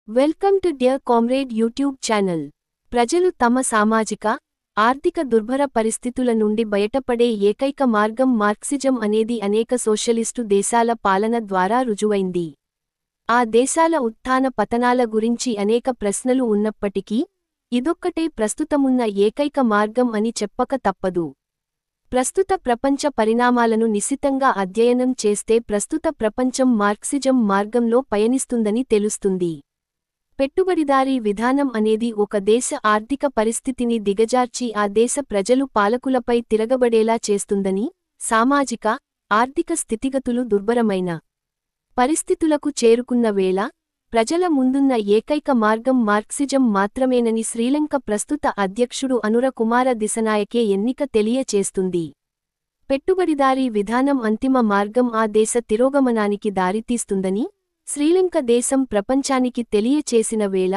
Welcome to dear comrade YouTube channel. ప్రజలు తమ సామాజిక, ఆర్థిక దుర్భర పరిస్థితుల నుండి బయటపడే ఏకైక మార్గం మార్క్సిజం అనేది అనేక సోషలిస్టు దేశాల పాలన ద్వారా రుజువైంది. ఆ దేశాల ఉత్థాన పతనాల గురించి అనేక ప్రశ్నలు ఉన్నప్పటికీ, ఇదొక్కటే ప్రస్తుతమున్న ఏకైక మార్గం అని చెప్పక తప్పదు. ప్రస్తుత ప్రపంచ పరిణామాలను నిశితంగా అధ్యయనం చేస్తే ప్రస్తుత ప్రపంచం మార్క్సిజం మార్గంలో పయనిస్తుందని తెలుస్తుంది. పెట్టుబడిదారీ విధానం అనేది ఒక దేశ ఆర్థిక పరిస్థితిని దిగజార్చి ఆ దేశ ప్రజలు పాలకులపై తిరగబడేలా చేస్తుందని, సామాజిక, ఆర్థిక స్థితిగతులు దుర్భరమైన పరిస్థితులకు చేరుకున్న వేళ, ప్రజల ముందున్న ఏకైక మార్గం మార్క్సిజం మాత్రమేనని శ్రీలంక ప్రస్తుత అధ్యక్షుడు అనుర కుమార దిశనాయకే ఎన్నిక తెలియచేస్తుంది. పెట్టుబడిదారీ విధానం అంతిమ మార్గం ఆ దేశ తిరోగమనానికి దారితీస్తుందని శ్రీలంక దేశం ప్రపంచానికి తెలియచేసిన వేళ,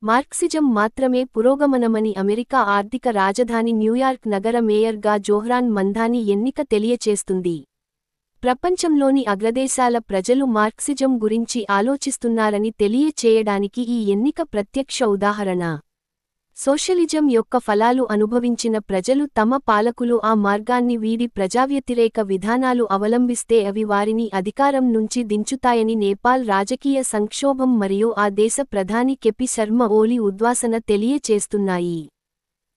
మార్క్సిజం మాత్రమే పురోగమనమని అమెరికా ఆర్థిక రాజధాని న్యూయార్క్ నగర మేయర్గా జోహ్రాన్ మంధాని ఎన్నిక తెలియచేస్తుంది. ప్రపంచంలోని అగ్రదేశాల ప్రజలు మార్క్సిజం గురించి ఆలోచిస్తున్నారని తెలియచేయడానికి ఈ ఎన్నిక ప్రత్యక్ష ఉదాహరణ. సోషలిజం యొక్క ఫలాలు అనుభవించిన ప్రజలు తమ పాలకులు ఆ మార్గాన్ని వీడి ప్రజావ్యతిరేక విధానాలు అవలంబిస్తే అవి వారిని అధికారం నుంచి దించుతాయని నేపాల్ రాజకీయ సంక్షోభం మరియు ఆ దేశ ప్రధాని కెపి శర్మ ఓలి ఉద్వాసన తెలియచేస్తున్నాయి.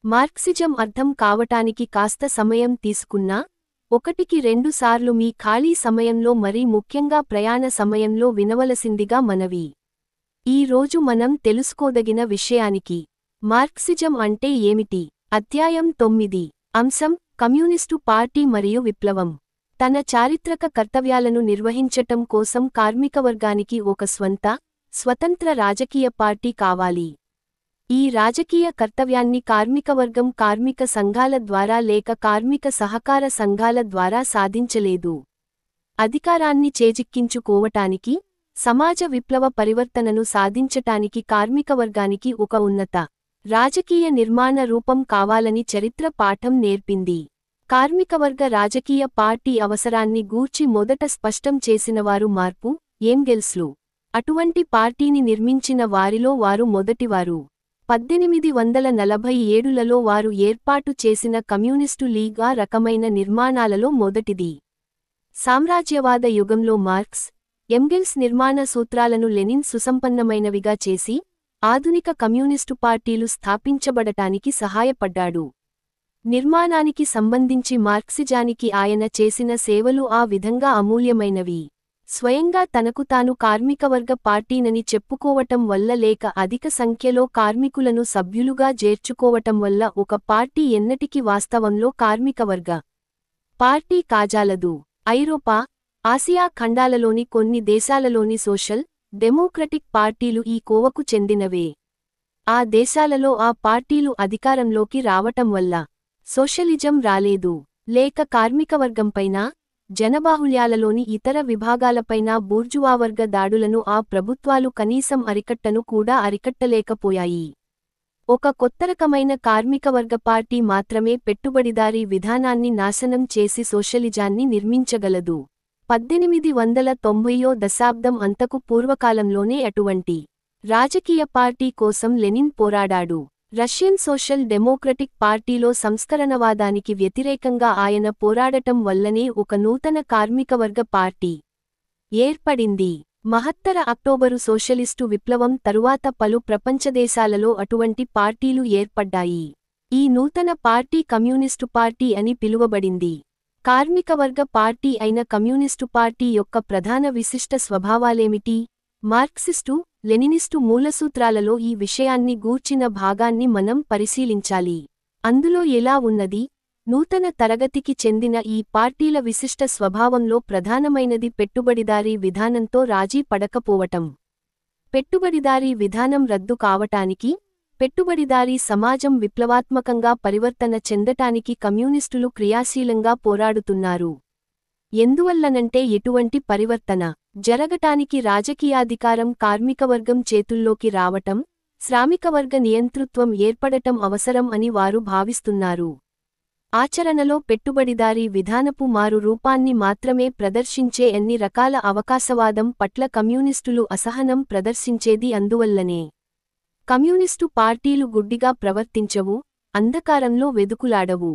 మార్క్సిజం అర్థం కావటానికి కాస్త సమయం తీసుకున్నా, 1-2 సార్లు మీ ఖాళీ సమయంలో మరీ ముఖ్యంగా ప్రయాణ సమయంలో వినవలసిందిగా మనవి. ఈ రోజు మనం తెలుసుకోదగిన విషయానికి మార్క్సిజం అంటే ఏమిటి? అధ్యాయం 9. అంశం: కమ్యూనిస్టు పార్టీ మరియు విప్లవం. తన చారిత్రక కర్తవ్యాలను నిర్వహించటం కోసం కార్మికవర్గానికి ఒక స్వతంత్ర రాజకీయ పార్టీ కావాలి. ఈ రాజకీయ కర్తవ్యాన్ని కార్మికవర్గం కార్మిక సంఘాల ద్వారా లేక కార్మిక సహకార సంఘాల ద్వారా సాధించలేదు. అధికారాన్ని చేజిక్కించుకోవటానికి, సమాజ విప్లవ పరివర్తనను సాధించటానికి కార్మికవర్గానికి ఒక ఉన్నత రాజకీయ నిర్మాణ రూపం కావాలని చరిత్ర పాఠం నేర్పింది. కార్మికవర్గ రాజకీయ పార్టీ అవసరాన్ని గూర్చి మొదట స్పష్టం చేసినవారు మార్పు, ఎంగెల్స్లు. అటువంటి పార్టీని నిర్మించిన వారిలో వారు మొదటివారు. 1847లలో వారు ఏర్పాటు చేసిన కమ్యూనిస్టు లీగ్ ఆ రకమైన నిర్మాణాలలో మొదటిది. సామ్రాజ్యవాద యుగంలో మార్క్స్, ఎంగెల్స్ నిర్మాణ సూత్రాలను లెనిన్ సుసంపన్నమైనవిగా చేసి, ఆధునిక కమ్యూనిస్టు పార్టీలు స్థాపించబడటానికి సహాయపడ్డాడు. నిర్మాణానికి సంబంధించి మార్క్సిజానికి ఆయన చేసిన సేవలు ఆ విధంగా అమూల్యమైనవి. స్వయంగా తనకు తాను కార్మికవర్గ పార్టీనని చెప్పుకోవటం వల్ల లేక అధిక సంఖ్యలో కార్మికులను సభ్యులుగా చేర్చుకోవటం వల్ల ఒక పార్టీ ఎన్నటికీ వాస్తవంలో కార్మికవర్గ పార్టీ కాజాలదు. ఐరోపా, ఆసియా ఖండాలలోని కొన్ని దేశాలలోని సోషల్, డెమోక్రటిక్ పార్టీలు ఈ కోవకు చెందినవే. ఆ దేశాలలో ఆ పార్టీలు అధికారంలోకి రావటం వల్ల సోషలిజం రాలేదు. లేక కార్మికవర్గంపైనా, జనబాహుళ్యాలలోని ఇతర విభాగాలపైనా బూర్జువావర్గ దాడులను ఆ ప్రభుత్వాలు కనీసం అరికట్టను కూడా అరికట్టలేకపోయాయి. ఒక కొత్తరకమైన కార్మికవర్గ పార్టీ మాత్రమే పెట్టుబడిదారీ విధానాన్ని నాశనం చేసి సోషలిజాన్ని నిర్మించగలదు. 1890వ దశాబ్దం అంతకు పూర్వకాలంలోనే అటువంటి రాజకీయ పార్టీ కోసం లెనిన్ పోరాడాడు. రష్యన్ సోషల్ డెమోక్రటిక్ పార్టీలో సంస్కరణవాదానికి వ్యతిరేకంగా ఆయన పోరాడటం వల్లనే ఒక నూతన కార్మికవర్గ పార్టీ ఏర్పడింది. మహత్తర అక్టోబరు సోషలిస్టు విప్లవం తరువాత పలు ప్రపంచదేశాలలో అటువంటి పార్టీలు ఏర్పడ్డాయి. ఈ నూతన పార్టీ కమ్యూనిస్టు పార్టీ అని పిలువబడింది. కార్మికవర్గ పార్టీ అయిన కమ్యూనిస్టు పార్టీ యొక్క ప్రధాన విశిష్ట స్వభావాలేమిటి? మార్క్సిస్టు, లెనినిస్టు మూలసూత్రాలలో ఈ విషయాన్ని గూర్చిన భాగాన్ని మనం పరిశీలించాలి. అందులో ఎలా ఉన్నది? నూతన తరగతికి చెందిన ఈ పార్టీల విశిష్ట స్వభావంలో ప్రధానమైనది పెట్టుబడిదారీ విధానంతో రాజీ పడకపోవటం. పెట్టుబడిదారీ విధానం రద్దు కావటానికి, పెట్టుబడిదారీ సమాజం విప్లవాత్మకంగా పరివర్తన చెందటానికి కమ్యూనిస్టులు క్రియాశీలంగా పోరాడుతున్నారు. ఎందువల్లనంటే ఎటువంటి పరివర్తన జరగటానికి రాజకీయాధికారం కార్మికవర్గం చేతుల్లోకి రావటం, శ్రామికవర్గ నియంతృత్వం ఏర్పడటం అవసరం అని వారు భావిస్తున్నారు. ఆచరణలో పెట్టుబడిదారీ విధానపు మారు రూపాన్ని మాత్రమే ప్రదర్శించే అన్ని రకాల అవకాశవాదం పట్ల కమ్యూనిస్టులు అసహనం ప్రదర్శించేది అందువల్లనే. కమ్యూనిస్టు పార్టీలు గుడ్డిగా ప్రవర్తించవు, అంధకారంలో వెదుకులాడవు.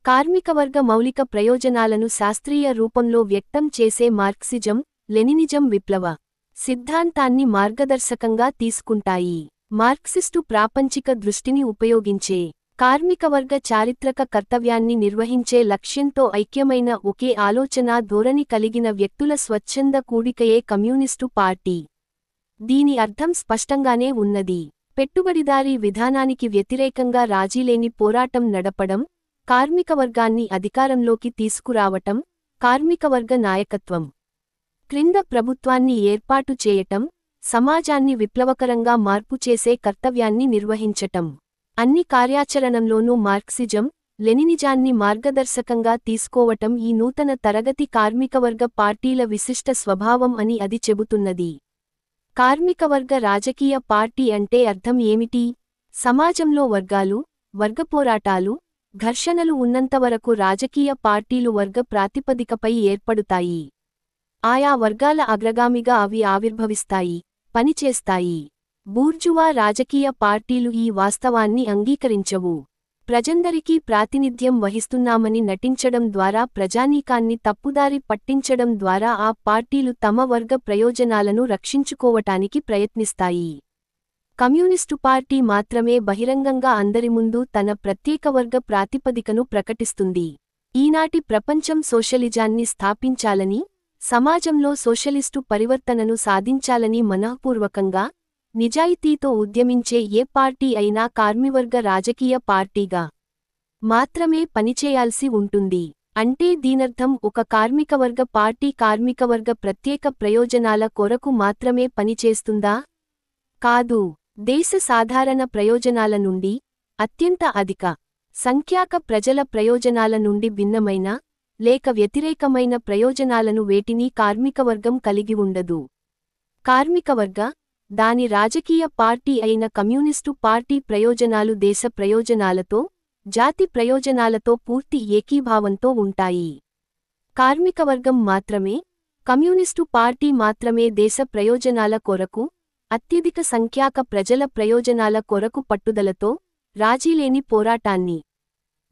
కార్మికవర్గ మౌలిక ప్రయోజనాలను శాస్త్రీయ రూపంలో వ్యక్తం చేసే మార్క్సిజం, లెనినిజం విప్లవ సిద్ధాంతాన్ని మార్గదర్శకంగా తీసుకుంటాయి. మార్క్సిస్టు ప్రాపంచిక దృష్టిని ఉపయోగించే కార్మికవర్గ చారిత్రక కర్తవ్యాన్ని నిర్వహించే లక్ష్యంతో ఐక్యమైన ఒకే ఆలోచనా ధోరణి కలిగిన వ్యక్తుల స్వచ్ఛంద కూడికయే కమ్యూనిస్టు పార్టీ. దీని అర్థం స్పష్టంగానే ఉన్నది. పెట్టుబడిదారీ విధానానికి వ్యతిరేకంగా రాజీలేని పోరాటం నడపడం, కార్మికవర్గాన్ని అధికారంలోకి తీసుకురావటం, కార్మికవర్గ నాయకత్వం క్రింద ప్రభుత్వాన్ని ఏర్పాటు చేయటం, సమాజాన్ని విప్లవకరంగా మార్పు చేసే కర్తవ్యాన్ని నిర్వహించటం. అన్ని కార్యాచరణంలోనూ మార్క్సిజం, లెనినిజాన్ని మార్గదర్శకంగా తీసుకోవటం ఈ నూతన తరగతి కార్మికవర్గ పార్టీల విశిష్ట స్వభావం అని అది చెబుతున్నది. కార్మికవర్గ రాజకీయ పార్టీ అంటే అర్థం ఏమిటి? సమాజంలో వర్గాలు, వర్గపోరాటాలు, ఘర్షణలు ఉన్నంతవరకు రాజకీయ పార్టీలు వర్గ ప్రాతిపదికపై ఏర్పడుతాయి. ఆయా వర్గాల అగ్రగామిగా అవి ఆవిర్భవిస్తాయి, పనిచేస్తాయి. బూర్జువా రాజకీయ పార్టీలు ఈ వాస్తవాన్ని అంగీకరించవు. ప్రజందరికీ ప్రాతినిధ్యం వహిస్తున్నామని నటించడం ద్వారా, ప్రజానీకాన్ని తప్పుదారి పట్టించడం ద్వారా ఆ పార్టీలు తమ వర్గ ప్రయోజనాలను రక్షించుకోవటానికి ప్రయత్నిస్తాయి. కమ్యూనిస్టు పార్టీ మాత్రమే బహిరంగంగా అందరి ముందు తన ప్రత్యేక వర్గ ప్రాతిపదికను ప్రకటిస్తుంది. ఈనాటి ప్రపంచం సోషలిజాన్ని స్థాపించాలని, సమాజంలో సోషలిస్టు పరివర్తనను సాధించాలని మనఃపూర్వకంగా, నిజాయితీతో ఉద్యమించే ఏ పార్టీ అయినా కార్మివర్గ రాజకీయ పార్టీగా మాత్రమే పనిచేయాల్సి ఉంటుంది. అంటే దీనర్థం ఒక కార్మికవర్గ పార్టీ కార్మికవర్గ ప్రత్యేక ప్రయోజనాల కొరకు మాత్రమే పనిచేస్తుందా? కాదు. దేశ సాధారణ ప్రయోజనాల నుండి, అత్యంత అధిక సంఖ్యాక ప్రజల ప్రయోజనాల నుండి భిన్నమైన, లేక వ్యతిరేకమైన ప్రయోజనాలను వేటినీ కార్మికవర్గం కలిగి ఉండదు. కార్మికవర్గ, దాని రాజకీయ పార్టీ అయిన కమ్యూనిస్టు పార్టీ ప్రయోజనాలు దేశ ప్రయోజనాలతో, జాతి ప్రయోజనాలతో పూర్తి ఏకీభావంతో ఉంటాయి. కార్మికవర్గం మాత్రమే, కమ్యూనిస్టు పార్టీ మాత్రమే దేశ ప్రయోజనాల కొరకు, అత్యధిక సంఖ్యాక ప్రజల ప్రయోజనాల కొరకు పట్టుదలతో, రాజీలేని పోరాటాన్ని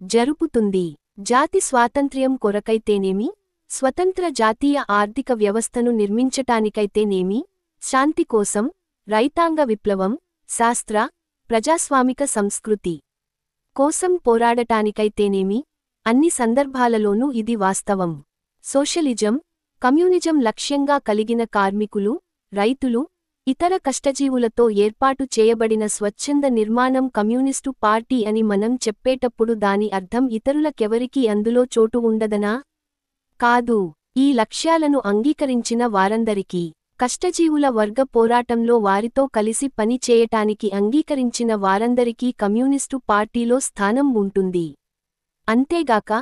జరుపుతుంది. జాతి స్వాతంత్ర్యం కొరకైతేనేమి, స్వతంత్ర జాతీయ ఆర్థిక వ్యవస్థను నిర్మించటానికైతేనేమి, శాంతి కోసం, రైతాంగ విప్లవం, శాస్త్ర, ప్రజాస్వామిక సంస్కృతి కోసం పోరాడటానికైతేనేమి, అన్ని సందర్భాలలోనూ ఇది వాస్తవం. సోషలిజం, కమ్యూనిజం లక్ష్యంగా కలిగిన కార్మికులు, రైతులు, ఇతర కష్టజీవులతో ఏర్పాటు చేయబడిన స్వచ్ఛంద నిర్మాణం కమ్యూనిస్టు పార్టీ అని మనం చెప్పేటప్పుడు దాని అర్థం ఇతరులకెవరికీ అందులో చోటు ఉండదనా? కాదు. ఈ లక్ష్యాలను అంగీకరించిన వారందరికీ, కష్టజీవుల వర్గ పోరాటంలో వారితో కలిసి పని చేయటానికి అంగీకరించిన వారందరికీ కమ్యూనిస్టు పార్టీలో స్థానం ఉంటుంది. అంతేగాక,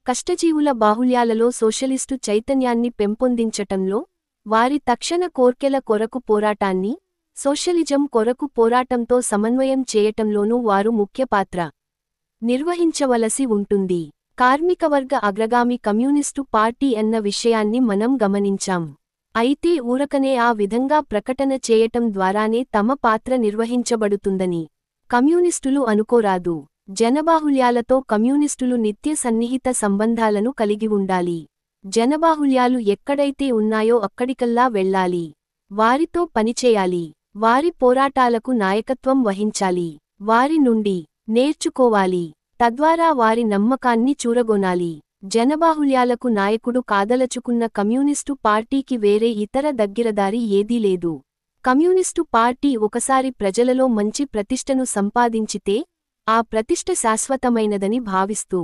కష్టజీవుల బాహుళ్యాలలో సోషలిస్టు చైతన్యాన్ని పెంపొందించటంలో, వారి తక్షణ కోర్కెల కొరకు పోరాటాన్ని, సోషలిజం కొరకు పోరాటంతో సమన్వయం చేయటంలోనూ వారు ముఖ్య పాత్ర నిర్వహించవలసి ఉంటుంది. కార్మికవర్గ అగ్రగామి కమ్యూనిస్టు పార్టీ అన్న విషయాన్ని మనం గమనించాం. అయితే ఊరకనే ఆ విధంగా ప్రకటన చేయటం ద్వారానే తమ పాత్ర నిర్వహించబడుతుందని కమ్యూనిస్టులు అనుకోరాదు. జనబాహుళ్యాలతో కమ్యూనిస్టులు నిత్య సన్నిహిత సంబంధాలను కలిగి ఉండాలి. జనబాహుళ్యాలు ఎక్కడైతే ఉన్నాయో అక్కడికల్లా వెళ్ళాలి. వారితో పనిచేయాలి. వారి పోరాటాలకు నాయకత్వం వహించాలి. వారి నుండి నేర్చుకోవాలి. తద్వారా వారి నమ్మకాన్ని చూరగొనాలి. జనబాహుళ్యాలకు నాయకుడు కాదలచుకున్న కమ్యూనిస్టు పార్టీకి వేరే ఇతర దగ్గరదారి ఏదీ లేదు. కమ్యూనిస్టు పార్టీ ఒకసారి ప్రజలలో మంచి ప్రతిష్టను సంపాదించితే, ఆ ప్రతిష్ట శాశ్వతమైనదని భావిస్తూ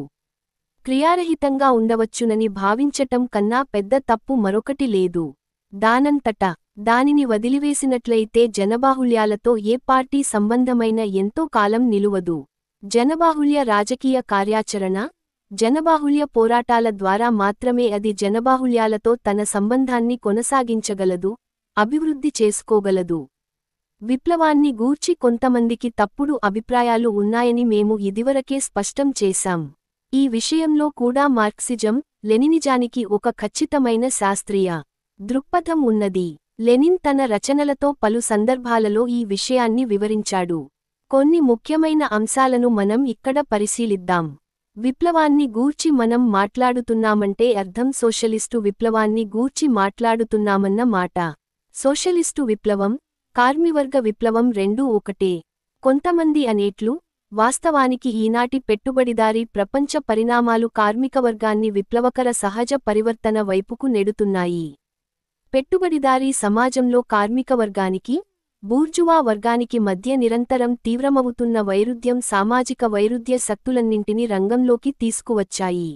క్రియారహితంగా ఉండవచ్చునని భావించటం కన్నా పెద్ద తప్పు మరొకటి లేదు. దానంతటా దానిని వదిలివేసినట్లయితే జనబాహుళ్యాలతో ఏ పార్టీ సంబంధమైన ఎంతో కాలం నిలువదు. జనబాహుళ్య రాజకీయ కార్యాచరణ, జనబాహుళ్య పోరాటాల ద్వారా మాత్రమే అది జనబాహుళ్యాలతో తన సంబంధాన్ని కొనసాగించగలదు, అభివృద్ధి చేసుకోగలదు. విప్లవాన్ని గూర్చి కొంతమందికి తప్పుడు అభిప్రాయాలు ఉన్నాయని మేము ఇదివరకే స్పష్టం చేశాం. ఈ విషయంలో కూడా మార్క్సిజం, లెనినిజానికి ఒక ఖచ్చితమైన శాస్త్రీయ దృక్పథం ఉన్నది. లెనిన్ తన రచనలతో పలు సందర్భాలలో ఈ విషయాన్ని వివరించాడు. కొన్ని ముఖ్యమైన అంశాలను మనం ఇక్కడ పరిశీలిద్దాం. విప్లవాన్ని గూర్చి మనం మాట్లాడుతున్నామంటే అర్థం సోషలిస్టు విప్లవాన్ని గూర్చి మాట్లాడుతున్నామన్న మాట. సోషలిస్టు విప్లవం, కార్మివర్గ విప్లవం రెండూ ఒకటే. కొంతమంది అనేట్లు, వాస్తవానికి ఈనాటి పెట్టుబడిదారీ ప్రపంచ పరిణామాలు కార్మికవర్గాన్ని విప్లవకర సహజ పరివర్తన వైపుకు నెడుతున్నాయి. పెట్టుబడిదారీ సమాజంలో కార్మికవర్గానికి, బూర్జువా వర్గానికి మధ్య నిరంతరం తీవ్రమవుతున్న వైరుధ్యం సామాజిక వైరుధ్య శక్తులన్నింటినీ రంగంలోకి తీసుకువచ్చాయి.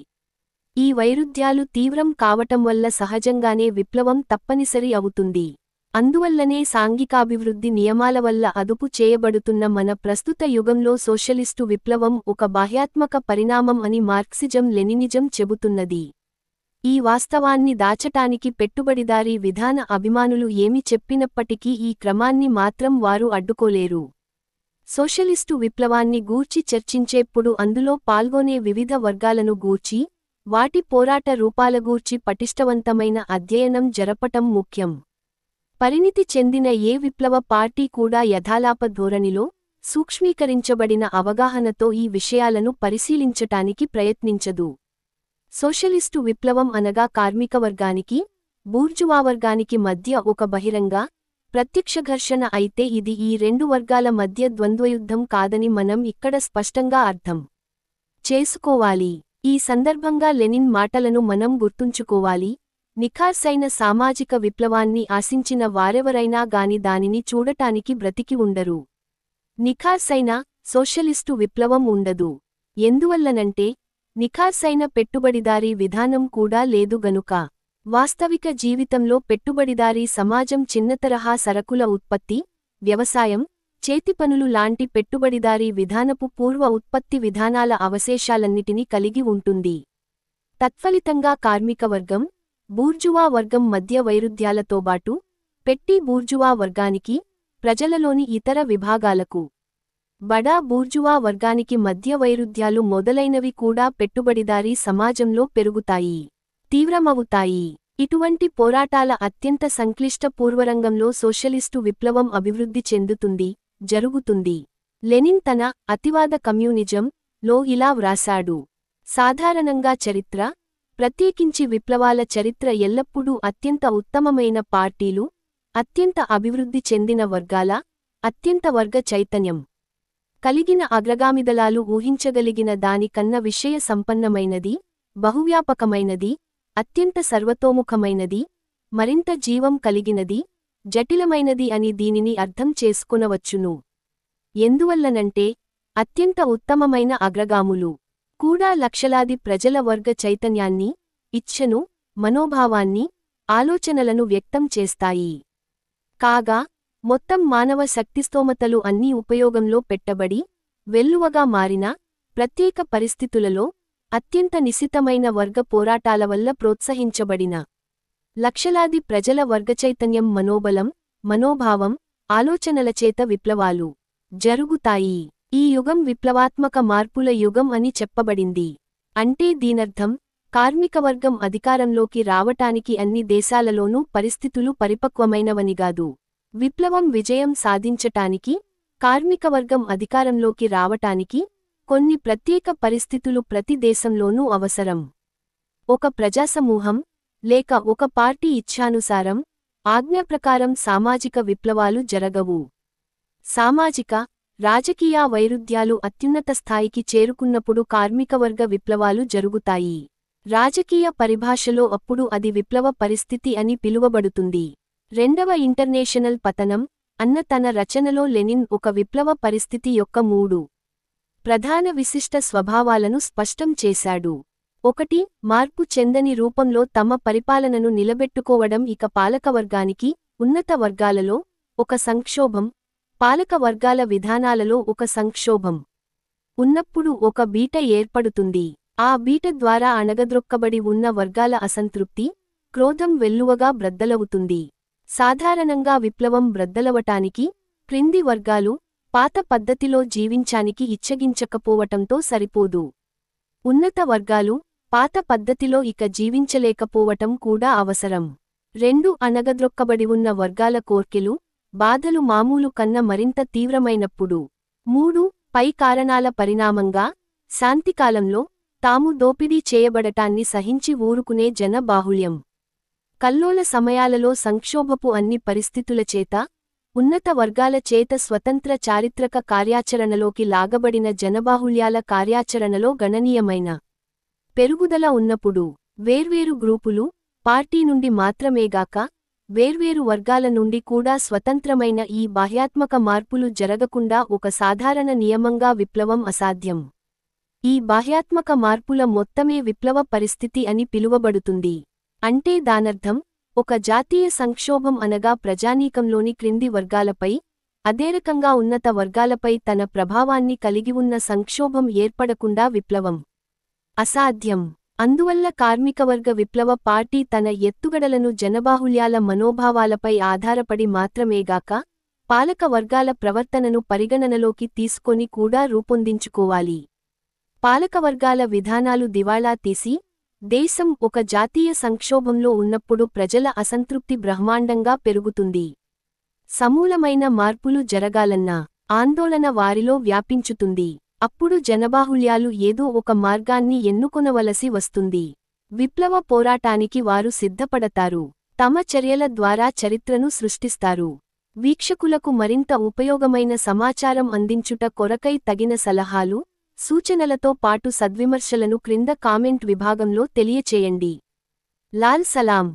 ఈ వైరుధ్యాలు తీవ్రం కావటం వల్ల సహజంగానే విప్లవం తప్పనిసరి అవుతుంది. అందువల్లనే సాంఘికాభివృద్ధి నియమాల వల్ల అదుపు చేయబడుతున్న మన ప్రస్తుత యుగంలో సోషలిస్టు విప్లవం ఒక బాహ్యాత్మక పరిణామం అని మార్క్సిజం లెనినిజం చెబుతున్నది. ఈ వాస్తవాన్ని దాచటానికి పెట్టుబడిదారీ విధాన అభిమానులు ఏమి చెప్పినప్పటికీ ఈ క్రమాన్ని మాత్రం వారు అడ్డుకోలేరు. సోషలిస్టు విప్లవాన్ని గూర్చి చర్చించేప్పుడు అందులో పాల్గొనే వివిధ వర్గాలను గూర్చి, వాటి పోరాట రూపాలగూర్చి పటిష్టవంతమైన అధ్యయనం జరపటం ముఖ్యం. పరిణితి చెందిన ఏ విప్లవ పార్టీ కూడా యథాలాప ధోరణిలో, సూక్ష్మీకరించబడిన అవగాహనతో ఈ విషయాలను పరిశీలించటానికి ప్రయత్నించదు. సోషలిస్టు విప్లవం అనగా కార్మికవర్గానికి, బూర్జువావర్గానికి మధ్య ఒక బహిరంగ, ప్రత్యక్ష ఘర్షణ అయితే ఇది ఈ రెండు వర్గాల మధ్య ద్వంద్వయుద్ధం కాదని మనం ఇక్కడ స్పష్టంగా అర్థం చేసుకోవాలి. ఈ సందర్భంగా లెనిన్ మాటలను మనం గుర్తుంచుకోవాలి. నిఖార్సైన సామాజిక విప్లవాన్ని ఆశించిన వారెవరైనా గాని దానిని చూడటానికి బ్రతికి ఉండరు. నిఖార్సైన సోషలిస్టు విప్లవం ఉండదు. ఎందువల్లనంటే, నిఖార్సైన పెట్టుబడిదారీ విధానం కూడా లేదు గనుక. వాస్తవిక జీవితంలో పెట్టుబడిదారీ సమాజం చిన్నతరహా సరకుల ఉత్పత్తి, వ్యవసాయం, చేతిపనులు లాంటి పెట్టుబడిదారీ విధానపు పూర్వ ఉత్పత్తి విధానాల అవశేషాలన్నిటినీ కలిగి ఉంటుంది. తత్ఫలితంగా కార్మికవర్గం, బూర్జువా వర్గం మధ్య వైరుధ్యాలతోబాటు, పెట్టి బూర్జువా వర్గానికి, ప్రజలలోని ఇతర విభాగాలకు, బడా బూర్జువా వర్గానికి మధ్య వైరుధ్యాలు మొదలైనవి కూడా పెట్టుబడిదారీ సమాజంలో పెరుగుతాయి, తీవ్రమవుతాయి. ఇటువంటి పోరాటాల అత్యంత సంక్లిష్ట పూర్వరంగంలో సోషలిస్టు విప్లవం అభివృద్ధి చెందుతుంది, జరుగుతుంది. లెనిన్ తన అతివాద కమ్యూనిజం లో ఇలా వ్రాశాడు: సాధారణంగా చరిత్ర, ప్రత్యేకించి విప్లవాల చరిత్ర ఎల్లప్పుడూ అత్యంత ఉత్తమమైన పార్టీలు, అత్యంత అభివృద్ధి చెందిన వర్గాల, అత్యంత వర్గ చైతన్యం కలిగిన అగ్రగామిదళాలు ఊహించగలిగిన దాని కన్న విషయ సంపన్నమైనది, బహువ్యాపకమైనది, అత్యంత సర్వతోముఖమైనది, మరింత జీవం కలిగినది, జటిలమైనది అని దీనిని అర్థం చేసుకొనవచ్చును. ఎందువల్లనంటే, అత్యంత ఉత్తమమైన అగ్రగాములు కూడా లక్షలాది ప్రజల వర్గ చైతన్యాన్ని, ఇచ్ఛను, మనోభావాన్ని, ఆలోచనలను వ్యక్తం చేస్తాయి. కాగా, మొత్తం మానవ శక్తిస్తోమతలు అన్నీ ఉపయోగంలో పెట్టబడి, వెల్లువగా మారిన, ప్రత్యేక పరిస్థితులలో, అత్యంత నిశితమైన వర్గ పోరాటాల వల్ల ప్రోత్సహించబడిన లక్షలాది ప్రజల వర్గచైతన్యం మనోబలం, మనోభావం, ఆలోచనలచేత విప్లవాలు జరుగుతాయి. ఈ యుగం విప్లవాత్మక మార్పుల యుగం అని చెప్పబడింది. అంటే దీనర్థం, కార్మికవర్గం అధికారంలోకి రావటానికి అన్ని దేశాలలోనూ పరిస్థితులు పరిపక్వమైనవనిగాదు. విప్లవం విజయం సాధించటానికి, కార్మికవర్గం అధికారంలోకి రావటానికి, కొన్ని ప్రత్యేక పరిస్థితులు ప్రతి దేశంలోనూ అవసరం. ఒక ప్రజాసమూహం, లేక ఒక పార్టీ ఇచ్ఛానుసారం, ఆజ్ఞాప్రకారం సామాజిక విప్లవాలు జరగవు. సామాజిక, రాజకీయ వైరుధ్యాలు అత్యున్నత స్థాయికి చేరుకున్నప్పుడు కార్మికవర్గ విప్లవాలు జరుగుతాయి. రాజకీయ పరిభాషలో అప్పుడు అది విప్లవ పరిస్థితి అని పిలువబడుతుంది. రెండవ ఇంటర్నేషనల్ పతనం అన్న తన రచనలో లెనిన్ ఒక విప్లవ పరిస్థితి యొక్క 3 ప్రధాన విశిష్ట స్వభావాలను స్పష్టం చేశాడు. 1. మార్పు చెందని రూపంలో తమ పరిపాలనను నిలబెట్టుకోవడం. ఇక పాలకవర్గానికి, ఉన్నత వర్గాలలో ఒక సంక్షోభం, పాలక వర్గాల విధానాలలో ఒక సంక్షోభం ఉన్నప్పుడు ఒక బీట ఏర్పడుతుంది. ఆ బీట ద్వారా అణగద్రొక్కబడి ఉన్న వర్గాల అసంతృప్తి, క్రోధం వెల్లువగా బ్రద్దలవుతుంది. సాధారణంగా విప్లవం బ్రద్దలవటానికి, క్రింది వర్గాలు పాత పద్ధతిలో జీవించానికి ఇచ్చగించకపోవటంతో సరిపోదు. ఉన్నత వర్గాలు పాత పద్ధతిలో ఇక జీవించలేకపోవటం కూడా అవసరం. 2 అణగద్రొక్కబడి ఉన్న వర్గాల కోర్కెలు బాధలు మామూలు కన్న మరింత తీవ్రమైనప్పుడు. 3 పై కారణాల పరిణామంగా శాంతికాలంలో తాము దోపిడీ చేయబడటాన్ని సహించి ఊరుకునే జన బాహుళ్యం. కల్లోల సమయాలలో సంక్షోభపు అన్ని పరిస్థితుల చేత ఉన్నత వర్గాల చేత స్వతంత్ర చారిత్రక కార్యాచరణలోకి లాగబడిన జనబాహుళ్యాల కార్యాచరణలో గణనీయమైన పెరుగుదల ఉన్నప్పుడు వేర్వేరు గ్రూపులు పార్టీ నుండి మాత్రమేగాక వేర్వేరు వర్గాల నుండి కూడా స్వతంత్రమైన ఈ బాహ్యాత్మక మార్పులు జరగకుండా ఒక సాధారణ నియమంగా విప్లవం అసాధ్యం. ఈ బాహ్యాత్మక మార్పుల మొత్తమే విప్లవ పరిస్థితి అని పిలువబడుతుంది. అంటే దానర్థం ఒక జాతీయ సంక్షోభం అనగా ప్రజానీకంలోని క్రింది వర్గాలపై అదేరకంగా ఉన్నత వర్గాలపై తన ప్రభావాన్ని కలిగి ఉన్న సంక్షోభం ఏర్పడకుండా విప్లవం అసాధ్యం. అందువల్ల కార్మికవర్గ విప్లవ పార్టీ తన ఎత్తుగడలను జనబాహుళ్యాల మనోభావాలపై ఆధారపడి మాత్రమేగాక పాలక వర్గాల ప్రవర్తనను పరిగణనలోకి తీసుకొని కూడా రూపొందించుకోవాలి. పాలకవర్గాల విధానాలు దివాళా తీసి దేశం ఒక జాతీయ సంక్షోభంలో ఉన్నప్పుడు ప్రజల అసంతృప్తి బ్రహ్మాండంగా పెరుగుతుంది. సమూలమైన మార్పులు జరగాలన్న ఆందోళన వారిలో వ్యాపించుతుంది. అప్పుడు జనబాహుళ్యాలు ఏదో ఒక మార్గాన్ని ఎన్నుకొనవలసి వస్తుంది. విప్లవ పోరాటానికి వారు సిద్ధపడతారు. తమ చర్యల ద్వారా చరిత్రను సృష్టిస్తారు. వీక్షకులకు మరింత ఉపయోగమైన సమాచారం అందించుట కొరకై తగిన సలహాలు సూచనలతో పాటు సద్విమర్శలను క్రింద కామెంట్ విభాగంలో తెలియచేయండి. లాల్ సలాం.